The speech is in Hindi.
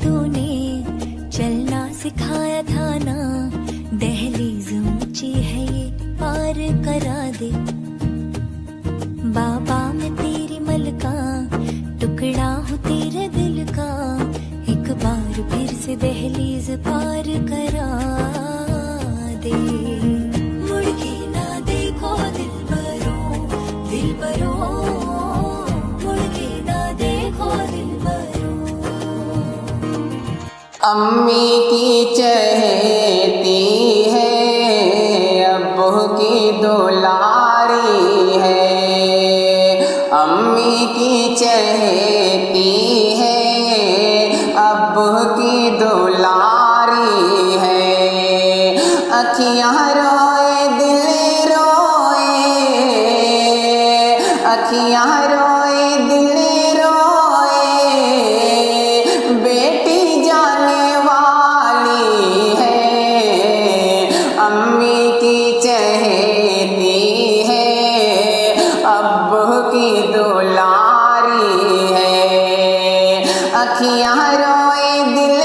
तूने चलना सिखाया था ना, दहलीज ऊंची है ये पार करा दे। बाबा मैं तेरी मलका, टुकड़ा हूँ तेरे दिल का, एक बार फिर से दहलीज पार करा दे। मुड़ के ना देखो दिलबरो, दिलबरो, मुड़ के ना देखो दिलबरो। अम्मी की चहेती है, अब्बू की दुलारी है। अम्मी की चहेती है, अब्बू की दुलारी है। अखियाँ रोए दिल रोए, अखियाँ रोए दिल रोए, बेटी जाने वाली है। अम्मी की चहेती है, अब्बू की दुलारी है। अखियाँ रोए दिल